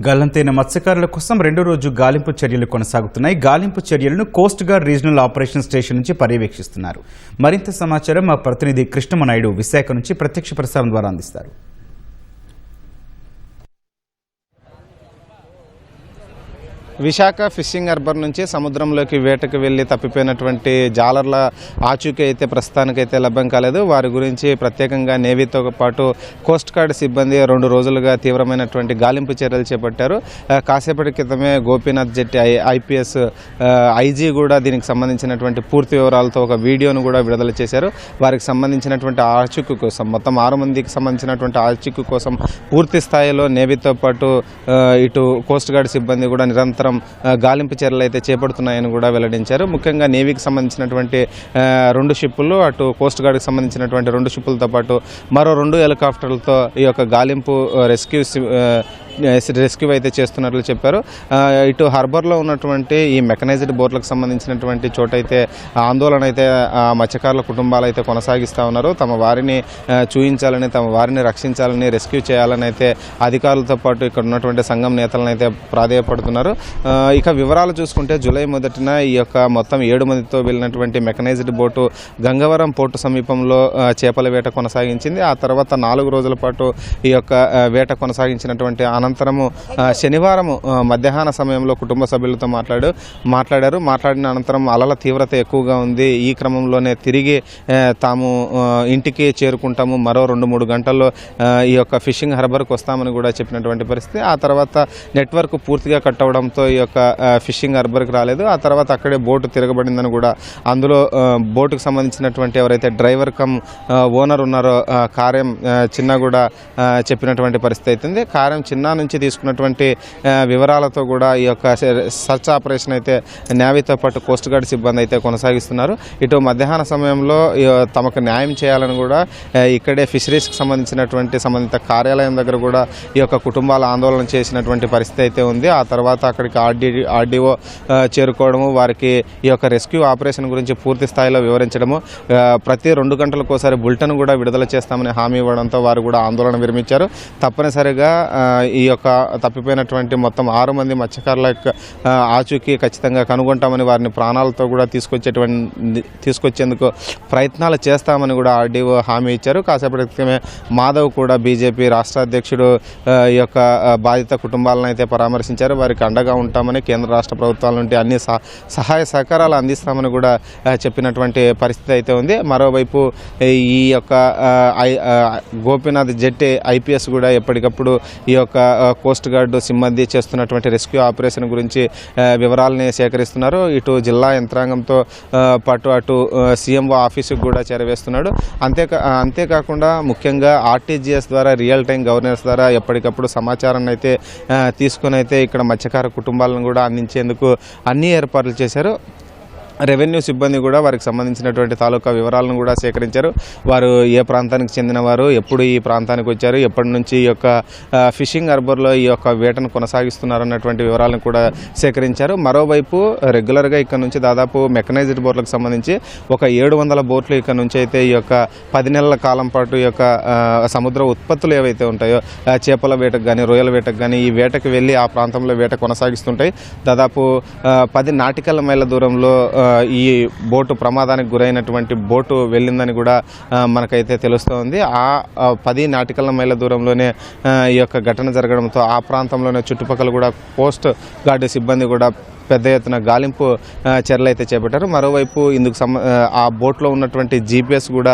గల్లంతైన మత్స్యకారుల కోసం రెండో రోజు గాలింపు చర్యలు కొనసాగుతున్నాయి. గాలింపు చర్యలను coast guard regional operation station నుంచి పర్యవేక్షిస్తున్నారు. మరింత సమాచారం మా ప్రతినిధి కృష్ణమనాయుడు విశాఖ నుంచి ప్రత్యక్ష ప్రసారం ద్వారా అందిస్తారు. విశాఖ ఫిషింగ్ హార్బర్ నుంచి సముద్రంలోకి వేటకు వెళ్లి తప్పిపోయినటువంటి జాలర్ల ఆచూకీ అయితే ప్రస్తుతానికైతే లభ్యం కాలేదు. వారి గురించి ప్రత్యేకంగా నేవీతో పాటు కోస్ట్ గార్డ్ సిబ్బంది 2 రోజులుగా తీవ్రమైనటువంటి గాలింపు చర్యలు చేపట్టారు. కాసేపటి క్రితమే గోపీనాథ్ జెట్టి ఐపీఎస్ ఐజీ కూడా దీనికి సంబంధించినటువంటి పూర్తి వివరాలతో ఒక వీడియోను కూడా విడుదల చేశారు. వారికి సంబంధించినటువంటి ఆచూకీ కోసం మొత్తం 6 మందికి సంబంధించినటువంటి ఆచూకీ కోసం పూర్తి స్థాయిలో నేవీతో పాటు ఇటు కోస్ట్ గార్డ్ సిబ్బంది కూడా నిరంతరం గాలింపు చర్యలు అయితే చేపడుతున్నాయని కూడా వెల్లడించారు. ముఖ్యంగా నేవీకి సంబంధించినటువంటి 2 షిప్పులు, అటు కోస్ట్ గార్డ్కి సంబంధించినటువంటి 2 షిప్పులతో పాటు మరో 2 హెలికాప్టర్లతో ఈ యొక్క గాలింపు రెస్క్యూ అయితే చేస్తున్నట్లు చెప్పారు. ఇటు హార్బర్లో ఉన్నటువంటి ఈ మెకనైజ్డ్ బోట్లకు సంబంధించినటువంటి చోటైతే ఆందోళన అయితే మత్స్యకారుల కుటుంబాలు అయితే కొనసాగిస్తూ ఉన్నారు. తమ వారిని చూయించాలని, తమ వారిని రక్షించాలని, రెస్క్యూ చేయాలని అయితే అధికారులతో పాటు ఇక్కడ ఉన్నటువంటి సంఘం నేతలను అయితే ప్రాధేయపడుతున్నారు. ఇక వివరాలు చూసుకుంటే జూలై 1న ఈ యొక్క మొత్తం 7 మందితో వెళ్ళినటువంటి మెకనైజ్డ్ బోటు గంగవరం పోర్టు సమీపంలో చేపల వేట కొనసాగించింది. ఆ తర్వాత 4 రోజుల పాటు ఈ యొక్క వేట కొనసాగించినటువంటి అనంతరము శనివారం మధ్యాహ్న సమయంలో కుటుంబ సభ్యులతో మాట్లాడిన అనంతరం అలల తీవ్రత ఎక్కువగా ఉంది. ఈ క్రమంలోనే తిరిగి తాము ఇంటికి చేరుకుంటాము, మరో 2-3 గంటల్లో ఈ యొక్క ఫిషింగ్ హార్బర్కి వస్తామని కూడా చెప్పినటువంటి పరిస్థితి. ఆ తర్వాత నెట్వర్క్ పూర్తిగా కట్ అవడంతో ఈ యొక్క ఫిషింగ్ హార్బర్కి రాలేదు. ఆ తర్వాత అక్కడే బోటు తిరగబడిందని కూడా, అందులో బోటుకు సంబంధించినటువంటి ఎవరైతే డ్రైవర్ కమ్ ఓనర్ ఉన్నారో కార్యం చిన్న కూడా చెప్పినటువంటి పరిస్థితి అవుతుంది. కార్యం చిన్న నుంచి తీసుకున్నటువంటి వివరాలతో కూడా ఈ యొక్క సర్చ్ ఆపరేషన్ అయితే నేవీతో పాటు కోస్ట్ గార్డ్ సిబ్బంది అయితే కొనసాగిస్తున్నారు. ఇటు మధ్యాహ్న సమయంలో తమకు న్యాయం చేయాలని కూడా ఇక్కడే ఫిషరీస్కి సంబంధించినటువంటి సంబంధిత కార్యాలయం దగ్గర కూడా ఈ యొక్క కుటుంబాల ఆందోళన చేసినటువంటి పరిస్థితి అయితే ఉంది. ఆ తర్వాత అక్కడికి ఆర్డీఓ చేరుకోవడము, వారికి ఈ యొక్క రెస్క్యూ ఆపరేషన్ గురించి పూర్తి స్థాయిలో వివరించడము, ప్రతి 2 గంటలకోసారి బులెటిన్ కూడా విడుదల చేస్తామని హామీ ఇవ్వడంతో వారు కూడా ఆందోళన విరమించారు. తప్పనిసరిగా ఈ యొక్క తప్పిపోయినటువంటి మొత్తం 6 మంది మత్స్యకారుల ఆచూకీ ఖచ్చితంగా కనుగొంటామని, వారిని ప్రాణాలతో కూడా తీసుకొచ్చేందుకు ప్రయత్నాలు చేస్తామని కూడా ఆర్డీఓ హామీ ఇచ్చారు. కాసేపటి క్రితమే మాధవ్ కూడా బీజేపీ రాష్ట్ర అధ్యక్షుడు ఈ యొక్క బాధిత కుటుంబాలను అయితే పరామర్శించారు. వారికి అండగా ఉంటామని, కేంద్ర రాష్ట్ర ప్రభుత్వాల నుండి అన్ని సహాయ సహకారాలు అందిస్తామని కూడా చెప్పినటువంటి పరిస్థితి అయితే ఉంది. మరోవైపు ఈ యొక్క గోపీనాథ్ జెట్టి ఐపీఎస్ కూడా ఎప్పటికప్పుడు ఈ యొక్క కోస్ట్ గార్డు సిబ్బంది చేస్తున్నటువంటి రెస్క్యూ ఆపరేషన్ గురించి వివరాలని సేకరిస్తున్నారు. ఇటు జిల్లా యంత్రాంగంతో పాటు అటు సీఎంఓ ఆఫీసుకు కూడా చేరవేస్తున్నాడు. అంతేకాకుండా ముఖ్యంగా ఆర్టీజీఎస్ ద్వారా, రియల్ టైం గవర్నెన్స్ ద్వారా ఎప్పటికప్పుడు సమాచారాన్ని అయితే తీసుకుని అయితే ఇక్కడ మత్స్యకార కుటుంబాలను కూడా అందించేందుకు అన్ని ఏర్పాట్లు చేశారు. రెవెన్యూ సిబ్బంది కూడా వారికి సంబంధించినటువంటి తాలూకా వివరాలను కూడా సేకరించారు. వారు ఏ ప్రాంతానికి చెందినవారు, ఎప్పుడు ఈ ప్రాంతానికి వచ్చారు, ఎప్పటి నుంచి ఈ యొక్క ఫిషింగ్ హార్బర్లో ఈ యొక్క వేటను కొనసాగిస్తున్నారన్నటువంటి వివరాలను కూడా సేకరించారు. మరోవైపు రెగ్యులర్గా ఇక్కడ నుంచి దాదాపు మెకనైజ్డ్ బోట్లకు సంబంధించి ఒక 700 బోట్లు ఇక్కడ నుంచి అయితే ఈ యొక్క 10 నెలల కాలం పాటు ఈ యొక్క సముద్ర ఉత్పత్తులు ఏవైతే ఉంటాయో చేపల వేటకు కానీ, రొయ్యల వేటకు కానీ ఈ వేటకు వెళ్ళి ఆ ప్రాంతంలో వేట కొనసాగిస్తుంటాయి. దాదాపు 10 నాటికల్ మైళ్ళ దూరంలో ఈ బోటు ప్రమాదానికి గురైనటువంటి బోటు వెళ్ళిందని కూడా మనకైతే తెలుస్తోంది. ఆ 10 నాటికల్ మైళ్ళ దూరంలోనే ఈ యొక్క ఘటన జరగడంతో ఆ ప్రాంతంలోనే చుట్టుపక్కల కూడా కోస్ట్ గార్డు సిబ్బంది కూడా పెద్ద ఎత్తున గాలింపు చర్యలు అయితే చేపట్టారు. మరోవైపు ఇందుకు ఆ బోట్లో ఉన్నటువంటి జీపీఎస్ కూడా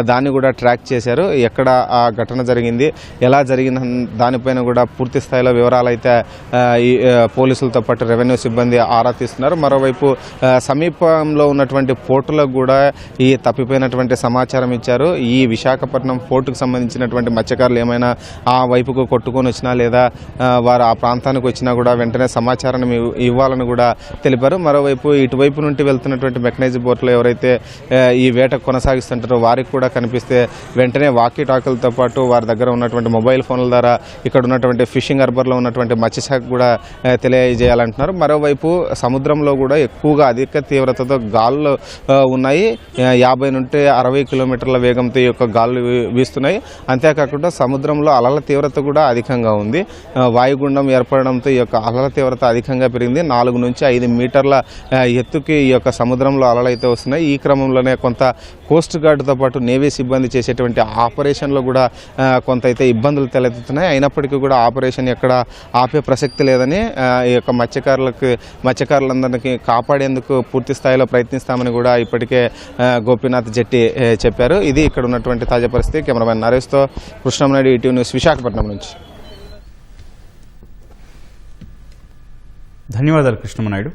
దాన్ని కూడా ట్రాక్ చేశారు. ఎక్కడ ఆ ఘటన జరిగింది, ఎలా జరిగిన దానిపైన కూడా పూర్తి స్థాయిలో వివరాలు అయితే ఈ పోలీసులతో పాటు రెవెన్యూ సిబ్బంది ఆరా తీస్తున్నారు. మరోవైపు సమీపంలో ఉన్నటువంటి పోర్టులకు కూడా ఈ తప్పిపోయినటువంటి సమాచారం ఇచ్చారు. ఈ విశాఖపట్నం పోర్టుకు సంబంధించినటువంటి మత్స్యకారులు ఏమైనా ఆ వైపుకు కొట్టుకొని వచ్చినా లేదా వారు ఆ ప్రాంతానికి వచ్చినా కూడా వెంటనే సమాచారాన్ని ఇవ్వాలని కూడా కూడా తెలిపారు. మరోవైపు ఇటువైపు నుండి వెళ్తున్నటువంటి మెకనైజ్డ్ బోట్లో ఎవరైతే ఈ వేట కొనసాగిస్తుంటారో వారికి కూడా కనిపిస్తే వెంటనే వాకీ టాకులతో పాటు వారి దగ్గర ఉన్నటువంటి మొబైల్ ఫోన్ల ద్వారా ఇక్కడ ఉన్నటువంటి ఫిషింగ్ హార్బర్లో ఉన్నటువంటి మత్స్యశాఖ కూడా తెలియజేయాలంటున్నారు. మరోవైపు సముద్రంలో కూడా ఎక్కువగా అధిక తీవ్రతతో గాలులు ఉన్నాయి. 50 నుండి 60 కిలోమీటర్ల వేగంతో ఈ యొక్క గాలులు వీస్తున్నాయి. అంతేకాకుండా సముద్రంలో అలల తీవ్రత కూడా అధికంగా ఉంది. వాయుగుండం ఏర్పడడంతో ఈ యొక్క అలల తీవ్రత అధికంగా పెరిగింది. 4 నుంచి 5 మీటర్ల ఎత్తుకి ఈ యొక్క సముద్రంలో అలలు అయితే వస్తున్నాయి. ఈ క్రమంలోనే కొంత కోస్ట్ గార్డుతో పాటు నేవీ సిబ్బంది చేసేటువంటి ఆపరేషన్లో కూడా కొంత అయితే ఇబ్బందులు తలెత్తుతున్నాయి. అయినప్పటికీ కూడా ఆపరేషన్ ఎక్కడ ఆపే ప్రసక్తి లేదని ఈ యొక్క మత్స్యకారులందరికీ కాపాడేందుకు పూర్తి స్థాయిలో ప్రయత్నిస్తామని కూడా ఇప్పటికే గోపీనాథ్ జెట్టి చెప్పారు. ఇది ఇక్కడ ఉన్నటువంటి తాజా పరిస్థితి. కెమెరామెన్ నరేష్తో కృష్ణమనాయుడు, ఈటీవీ న్యూస్, విశాఖపట్నం నుంచి. ధన్యవాదాలు కృష్ణమనాయుడు.